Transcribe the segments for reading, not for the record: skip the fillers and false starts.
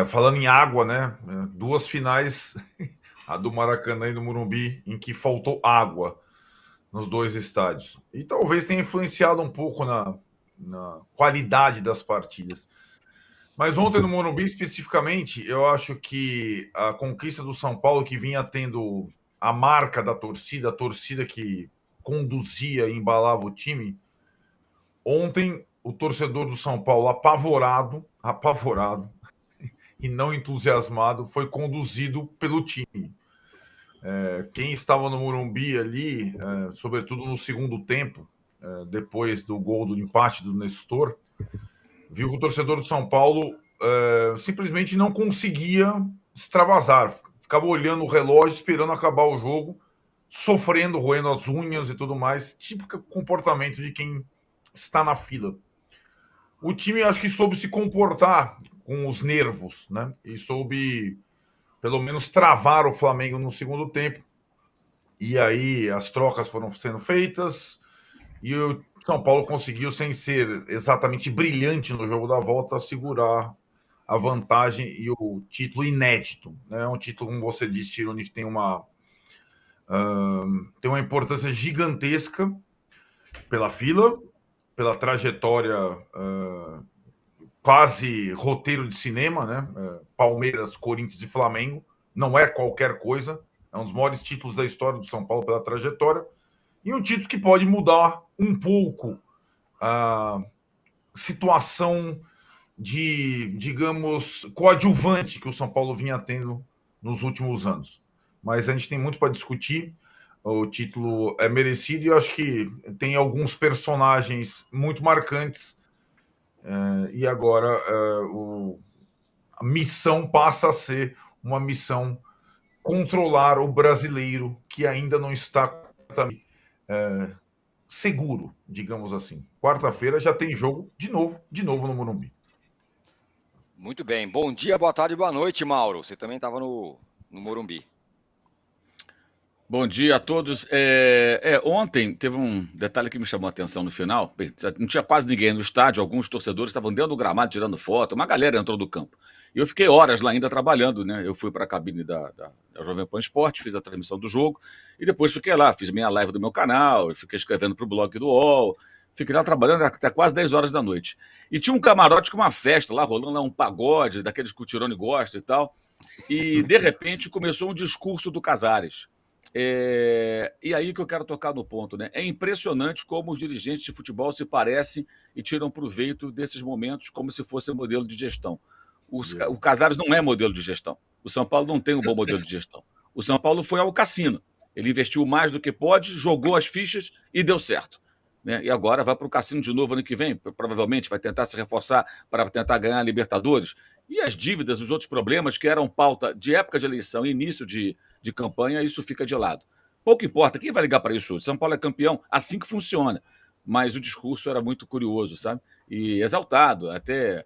Falando em água, né? Duas finais, a do Maracanã e do Morumbi, em que faltou água nos dois estádios. E talvez tenha influenciado um pouco na qualidade das partidas. Mas ontem no Morumbi, especificamente, eu acho que a conquista do São Paulo, que vinha tendo a marca da torcida, a torcida que conduzia e embalava o time, ontem o torcedor do São Paulo, apavorado e não entusiasmado, foi conduzido pelo time. Quem estava no Morumbi ali, sobretudo no segundo tempo, depois do gol do empate do Nestor, viu que o torcedor do São Paulo simplesmente não conseguia extravasar. Ficava olhando o relógio, esperando acabar o jogo, sofrendo, roendo as unhas e tudo mais. Típico comportamento de quem está na fila. O time acho que soube se comportar com os nervos, né? E soube, pelo menos, travar o Flamengo no segundo tempo. E aí as trocas foram sendo feitas e o São Paulo conseguiu, sem ser exatamente brilhante no jogo da volta, segurar a vantagem e o título inédito. Né? Um título, como você disse, Tironi, que tem uma importância gigantesca pela fila, pela trajetória quase roteiro de cinema, né? Palmeiras, Corinthians e Flamengo. Não é qualquer coisa. É um dos maiores títulos da história do São Paulo pela trajetória. E um título que pode mudar um pouco a situação de, digamos, coadjuvante que o São Paulo vinha tendo nos últimos anos. Mas a gente tem muito para discutir. O título é merecido e eu acho que tem alguns personagens muito marcantes. E agora a missão passa a ser uma missão controlar o brasileiro que ainda não está seguro, digamos assim. Quarta-feira já tem jogo de novo no Morumbi. Muito bem. Bom dia, boa tarde, boa noite, Mauro. Você também estava no Morumbi. Bom dia a todos. Ontem teve um detalhe que me chamou a atenção no final. Bem, não tinha quase ninguém no estádio, alguns torcedores estavam dentro do gramado tirando foto, uma galera entrou do campo. E eu fiquei horas lá ainda trabalhando, né? Eu fui para a cabine da Jovem Pan Esporte, fiz a transmissão do jogo e depois fiquei lá, fiz minha live do meu canal, fiquei escrevendo para o blog do UOL, fiquei lá trabalhando até quase 10 horas da noite. E tinha um camarote com uma festa lá, rolando lá um pagode, daqueles que o Tirone gosta e tal. E, de repente, começou um discurso do Casares. E aí que eu quero tocar no ponto, né? É impressionante como os dirigentes de futebol se parecem e tiram proveito desses momentos como se fosse modelo de gestão. O Casares não é modelo de gestão. O São Paulo não tem um bom modelo de gestão. O São Paulo foi ao cassino. Ele investiu mais do que pode, jogou as fichas e deu certo. Né? E agora vai para o cassino de novo ano que vem, provavelmente vai tentar se reforçar para tentar ganhar a Libertadores. E as dívidas, os outros problemas que eram pauta de época de eleição, início de campanha, isso fica de lado. Pouco importa, quem vai ligar para isso hoje? São Paulo é campeão, assim que funciona. Mas o discurso era muito curioso, sabe? E exaltado, até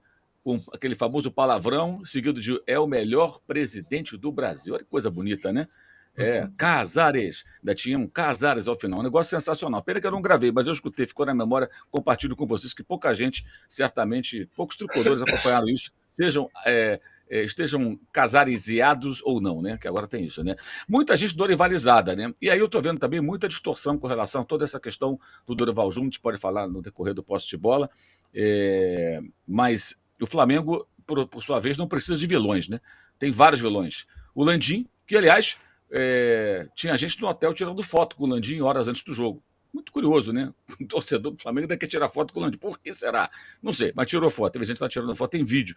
aquele famoso palavrão, seguido de é o melhor presidente do Brasil. Olha que coisa bonita, né? Casares. Ainda tinha um Casares ao final. Um negócio sensacional. Pena que eu não gravei, mas eu escutei, ficou na memória, compartilho com vocês, que pouca gente, certamente, poucos tricolores acompanharam isso, estejam casarizeados ou não, né? Que agora tem isso, né? Muita gente dorivalizada, né? E aí eu tô vendo também muita distorção com relação a toda essa questão do Dorival Júnior, a gente pode falar no decorrer do posse de bola, mas o Flamengo, por sua vez, não precisa de vilões, né? Tem vários vilões. O Landim, que, aliás, tinha gente no hotel tirando foto com o Landim horas antes do jogo. Muito curioso, né? O torcedor do Flamengo ainda quer tirar foto com o Landim. Por que será? Não sei, mas tirou foto. Teve gente que está tirando foto, tem vídeo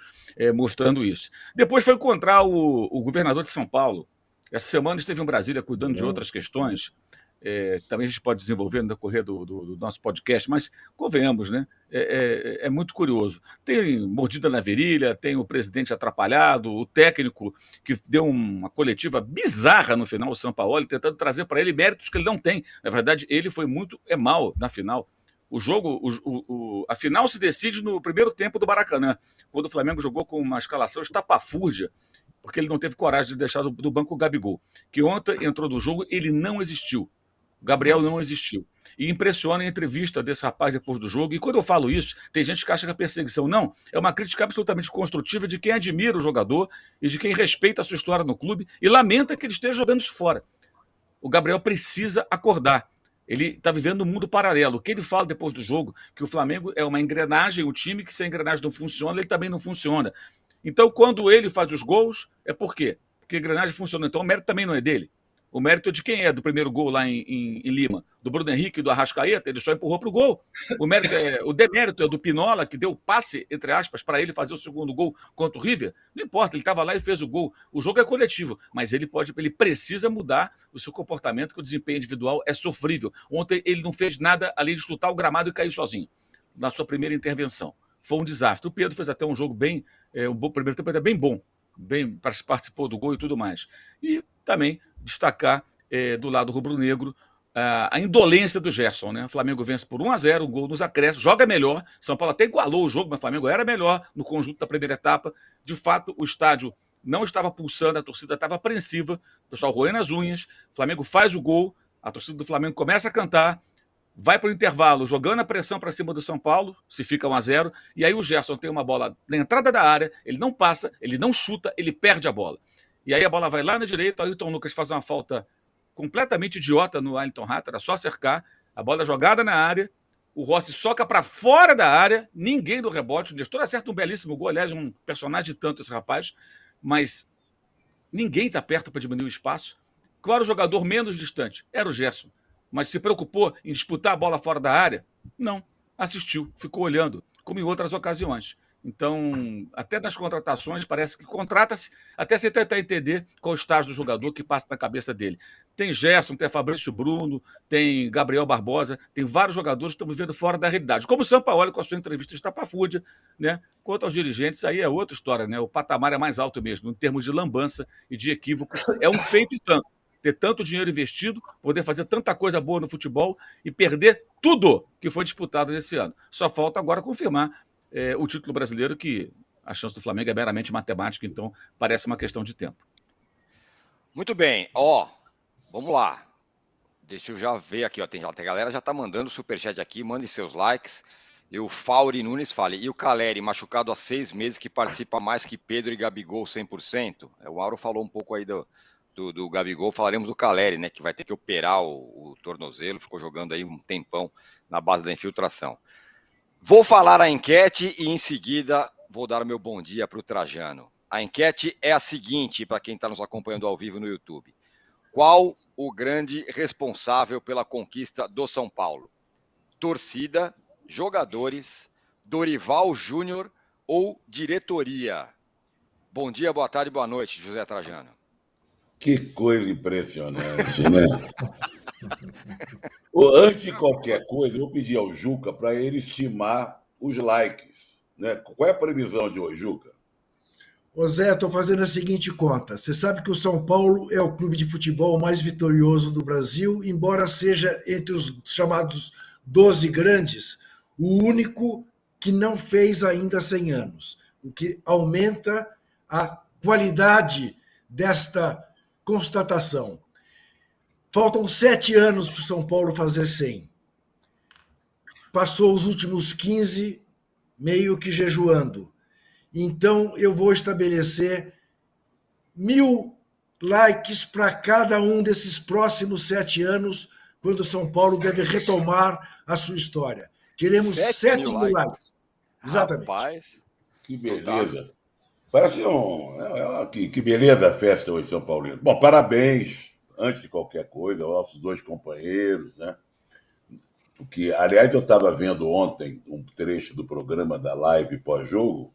mostrando isso. Depois foi encontrar o governador de São Paulo. Essa semana esteve em Brasília cuidando de outras questões. Também a gente pode desenvolver no decorrer do nosso podcast, mas convenhamos, né? É muito curioso. Tem mordida na virilha, tem o presidente atrapalhado, o técnico que deu uma coletiva bizarra no final, o Sampaoli, tentando trazer para ele méritos que ele não tem. Na verdade, ele foi muito mal na final. O jogo, a final se decide no primeiro tempo do Maracanã, quando o Flamengo jogou com uma escalação estapafúrdia, porque ele não teve coragem de deixar do banco o Gabigol, que ontem entrou no jogo, ele não existiu. O Gabriel não existiu. E impressiona a entrevista desse rapaz depois do jogo. E quando eu falo isso, tem gente que acha que é perseguição. Não, é uma crítica absolutamente construtiva de quem admira o jogador e de quem respeita a sua história no clube e lamenta que ele esteja jogando isso fora. O Gabriel precisa acordar. Ele está vivendo um mundo paralelo. O que ele fala depois do jogo, que o Flamengo é uma engrenagem, o time que se a engrenagem não funciona, ele também não funciona. Então, quando ele faz os gols, é por quê? Porque a engrenagem funciona. Então, o mérito também não é dele. O mérito é de quem é do primeiro gol lá em Lima? Do Bruno Henrique e do Arrascaeta, ele só empurrou para o gol. O demérito é do Pinola, que deu passe, entre aspas, para ele fazer o segundo gol contra o River. Não importa, ele estava lá e fez o gol. O jogo é coletivo, mas ele precisa mudar o seu comportamento, que o desempenho individual é sofrível. Ontem ele não fez nada além de chutar o gramado e cair sozinho, na sua primeira intervenção. Foi um desastre. O Pedro fez até um jogo bem, um primeiro tempo até bem bom, participou do gol e tudo mais. E também destacar do lado rubro-negro a indolência do Gerson, né? O Flamengo vence por 1-0, o gol nos acréscimos, joga melhor. São Paulo até igualou o jogo, mas o Flamengo era melhor no conjunto da primeira etapa. De fato, o estádio não estava pulsando, a torcida estava apreensiva, o pessoal roendo as unhas. O Flamengo faz o gol, a torcida do Flamengo começa a cantar, vai para o intervalo, jogando a pressão para cima do São Paulo, se fica 1-0, e aí o Gerson tem uma bola na entrada da área, ele não passa, ele não chuta, ele perde a bola. E aí a bola vai lá na direita, o Ailton Lucas faz uma falta completamente idiota no Ailton Rato, era só cercar, a bola é jogada na área, o Rossi soca para fora da área, ninguém do rebote, o Nestor acerta um belíssimo gol, aliás, um personagem tanto esse rapaz, mas ninguém está perto para diminuir o espaço. Claro, o jogador menos distante era o Gerson, mas se preocupou em disputar a bola fora da área? Não, assistiu, ficou olhando, como em outras ocasiões. Então, até nas contratações, parece que contrata-se até você tentar entender qual é o estágio do jogador que passa na cabeça dele. Tem Gerson, tem Fabrício Bruno, tem Gabriel Barbosa, tem vários jogadores que estão vivendo fora da realidade. Como o Sampaoli com a sua entrevista estapafúrdia, né? Quanto aos dirigentes, aí é outra história, né? O patamar é mais alto mesmo, em termos de lambança e de equívoco. É um feito e tanto. Ter tanto dinheiro investido, poder fazer tanta coisa boa no futebol e perder tudo que foi disputado nesse ano. Só falta agora confirmar o título brasileiro, que a chance do Flamengo é meramente matemática, então parece uma questão de tempo. Muito bem, vamos lá. Deixa eu já ver aqui, a galera já está mandando superchat aqui, mandem seus likes. E o Fauri Nunes fala, e o Caleri, machucado há 6 meses, que participa mais que Pedro e Gabigol 100%? O Mauro falou um pouco aí do Gabigol, falaremos do Caleri, né, que vai ter que operar o tornozelo, ficou jogando aí um tempão na base da infiltração. Vou falar a enquete e em seguida vou dar o meu bom dia para o Trajano. A enquete é a seguinte, para quem está nos acompanhando ao vivo no YouTube. Qual o grande responsável pela conquista do São Paulo? Torcida, jogadores, Dorival Júnior ou diretoria? Bom dia, boa tarde, boa noite, José Trajano. Que coisa impressionante, né? Antes de qualquer coisa, eu pedi ao Juca para ele estimar os likes, né? Qual é a previsão de hoje, Juca? Ô Zé, estou fazendo a seguinte conta. Você sabe que o São Paulo é o clube de futebol mais vitorioso do Brasil, embora seja entre os chamados 12 grandes, o único que não fez ainda 100 anos, o que aumenta a qualidade desta constatação. Faltam 7 anos para o São Paulo fazer 100. Passou os últimos 15 meio que jejuando. Então, eu vou estabelecer 1000 likes para cada um desses próximos 7 anos, quando o São Paulo deve retomar a sua história. Queremos 7 mil likes. Exatamente. Rapaz, que beleza. Parece que beleza a festa hoje, São Paulino. Bom, parabéns, antes de qualquer coisa, aos nossos 2 companheiros, né? Porque, aliás, eu estava vendo ontem um trecho do programa da live pós-jogo,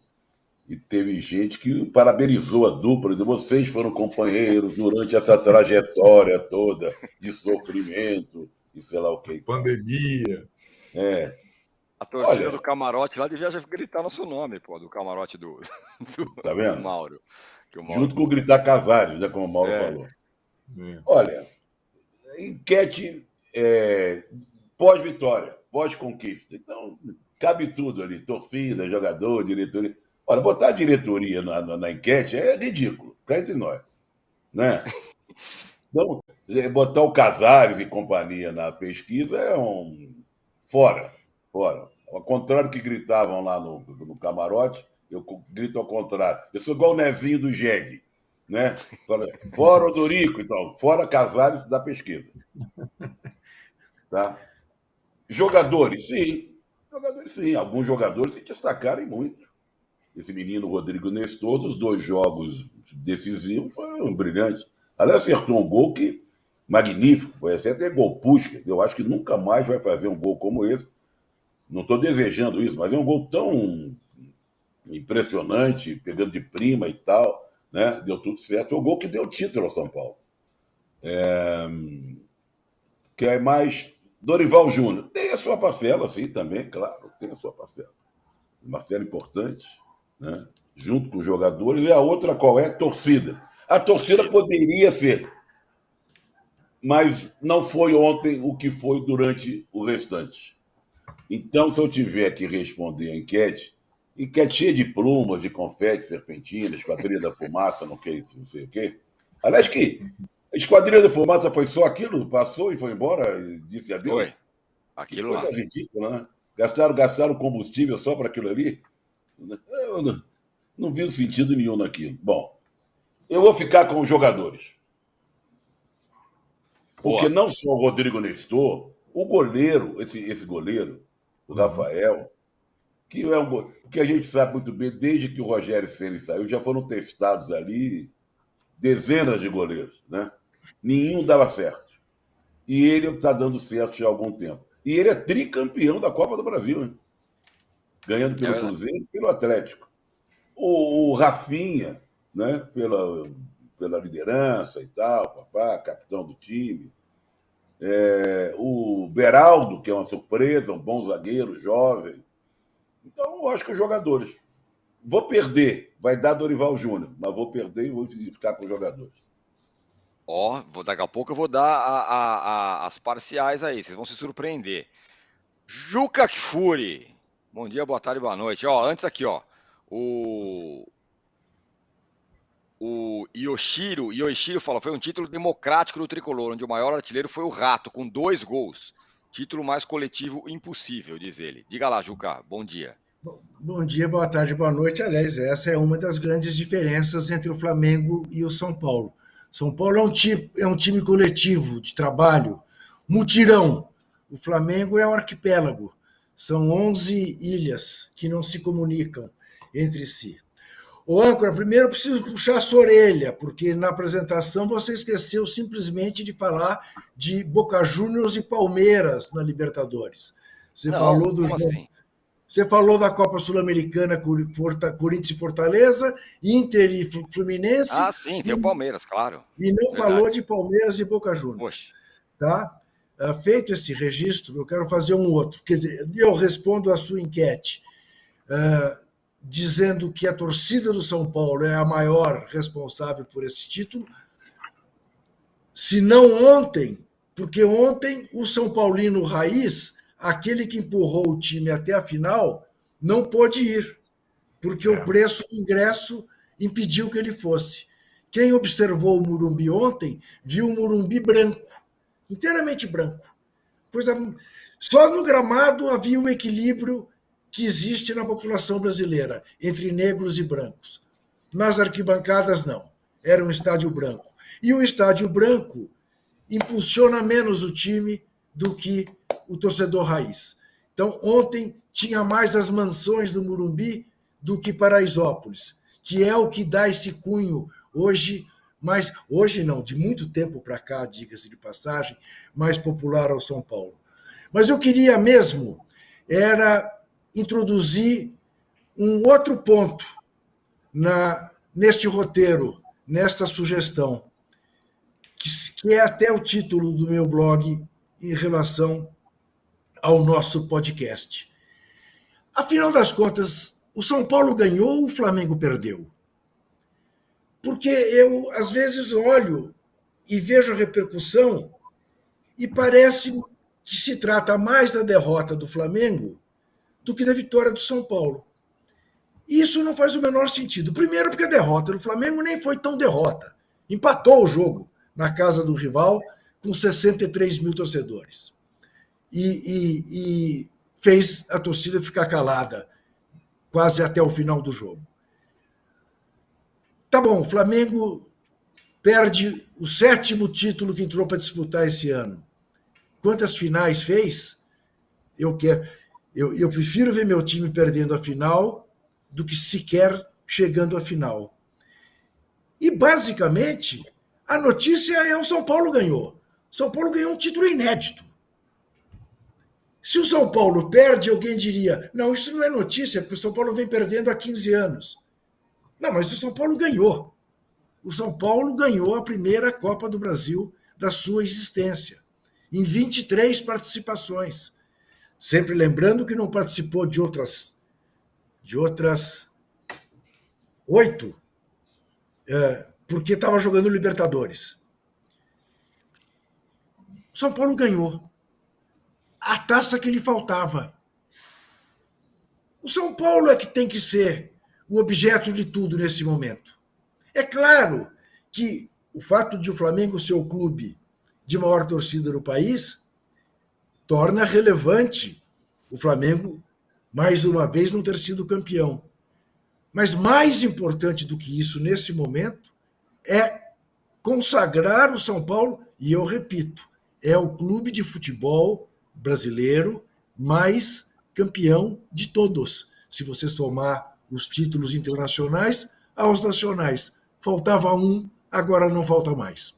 e teve gente que parabenizou a dupla, dizendo, vocês foram companheiros durante essa trajetória toda de sofrimento e sei lá o que. Pandemia. A torcida do camarote lá devia gritar nosso nome, do camarote do tá vendo? Mauro. Junto com gritar Casares, né, como o Mauro falou. Olha, enquete pós-vitória, pós-conquista. Então, cabe tudo ali, torcida, jogador, diretoria. Olha, botar a diretoria na enquete é ridículo, cá entre nós, né? Então, Botar o Casares e companhia na pesquisa é fora, fora. Ao contrário que gritavam lá no camarote, eu grito ao contrário. Eu sou igual o Nezinho do Jeg, né? Fora Odorico, então, fora Casares da pesquisa. Tá? Jogadores, sim. Jogadores, sim. Alguns jogadores se destacaram muito. Esse menino Rodrigo Nestor, dos 2 jogos decisivos, foi um brilhante. Aliás, acertou um gol que magnífico. Foi até gol Puskás. Eu acho que nunca mais vai fazer um gol como esse. Não estou desejando isso, mas é um gol tão impressionante, pegando de prima e tal, né? Deu tudo certo. Foi o gol que deu título ao São Paulo. Que é mais Dorival Júnior. Tem a sua parcela, sim, também, claro. Tem a sua parcela. Uma parcela importante, né? Junto com os jogadores. E a outra qual é? Torcida. A torcida poderia ser, mas não foi ontem o que foi durante o restante. Então, se eu tiver que responder a enquete cheia de plumas, de confete, serpentinas, Esquadrilha da Fumaça, não sei o quê. Aliás, que a Esquadrilha da Fumaça foi só aquilo? Passou e foi embora e disse adeus? Foi. Aquilo lá. Coisa ridícula, né? Gastaram combustível só para aquilo ali? Eu não vi sentido nenhum naquilo. Bom, eu vou ficar com os jogadores. Porque não só o Rodrigo Nestor, o goleiro, esse goleiro, o Rafael, que é que a gente sabe muito bem, desde que o Rogério Ceni saiu, já foram testados ali dezenas de goleiros, né? Nenhum dava certo. E ele está dando certo já há algum tempo. E ele é tricampeão da Copa do Brasil, hein? Ganhando pelo Cruzeiro e pelo Atlético. O Rafinha, né? Pela liderança e tal, capitão do time. O Beraldo, que é uma surpresa, um bom zagueiro, jovem. Então, eu acho que os jogadores. Vou perder, vai dar Dorival Júnior, mas vou perder e vou ficar com os jogadores. Daqui a pouco eu vou dar as parciais aí, vocês vão se surpreender. Juca Kfouri. Bom dia, boa tarde, boa noite. Antes aqui, o Yoshiro fala, foi um título democrático do Tricolor, onde o maior artilheiro foi o Rato, com 2 gols. Título mais coletivo impossível, diz ele. Diga lá, Juca, bom dia. Bom dia, boa tarde, boa noite. Aliás, essa é uma das grandes diferenças entre o Flamengo e o São Paulo. São Paulo é um time coletivo, de trabalho, mutirão. O Flamengo é um arquipélago. São 11 ilhas que não se comunicam entre si. Ô, âncora, primeiro eu preciso puxar a sua orelha, porque na apresentação você esqueceu simplesmente de falar de Boca Juniors e Palmeiras na Libertadores. Você falou do jogo. Assim? Você falou da Copa Sul-Americana, Corinthians e Fortaleza, Inter e Fluminense. Ah, sim, tem o Palmeiras, claro. E não falou de Palmeiras e Boca Juniors. Poxa. Tá? Feito esse registro, eu quero fazer um outro. Quer dizer, eu respondo à sua enquete, dizendo que a torcida do São Paulo é a maior responsável por esse título. Se não ontem, porque ontem o São Paulino raiz, aquele que empurrou o time até a final, não pôde ir, porque o preço do ingresso impediu que ele fosse. Quem observou o Morumbi ontem, viu o Morumbi branco, inteiramente branco. Só no gramado havia o equilíbrio que existe na população brasileira, entre negros e brancos. Nas arquibancadas, não. Era um estádio branco. E o estádio branco impulsiona menos o time do que o torcedor raiz. Então, ontem tinha mais as mansões do Morumbi do que Paraisópolis, que é o que dá esse cunho hoje, mas hoje não, de muito tempo para cá, diga-se de passagem, mais popular ao São Paulo. Mas eu queria mesmo era introduzir um outro ponto neste roteiro, nesta sugestão, que é até o título do meu blog em relação ao nosso podcast. Afinal das contas, o São Paulo ganhou ou o Flamengo perdeu? Porque eu, às vezes, olho e vejo a repercussão e parece que se trata mais da derrota do Flamengo do que da vitória do São Paulo. Isso não faz o menor sentido. Primeiro, porque a derrota do Flamengo nem foi tão derrota. Empatou o jogo na casa do rival com 63 mil torcedores. E fez a torcida ficar calada quase até o final do jogo. Tá bom, o Flamengo perde o 7º título que entrou para disputar esse ano. Quantas finais fez? Eu prefiro ver meu time perdendo a final do que sequer chegando à final. E, basicamente, a notícia é o São Paulo ganhou. São Paulo ganhou um título inédito. Se o São Paulo perde, alguém diria, não, isso não é notícia, porque o São Paulo vem perdendo há 15 anos. Não, mas o São Paulo ganhou. O São Paulo ganhou a primeira Copa do Brasil da sua existência, em 23 participações. Sempre lembrando que não participou de outras 8, porque estava jogando Libertadores. O São Paulo ganhou a taça que lhe faltava. O São Paulo é que tem que ser o objeto de tudo nesse momento. É claro que o fato de o Flamengo ser o clube de maior torcida do país torna relevante o Flamengo, mais uma vez, não ter sido campeão. Mas mais importante do que isso nesse momento é consagrar o São Paulo, e eu repito, é o clube de futebol brasileiro mais campeão de todos. Se você somar os títulos internacionais aos nacionais. Faltava um, agora não falta mais.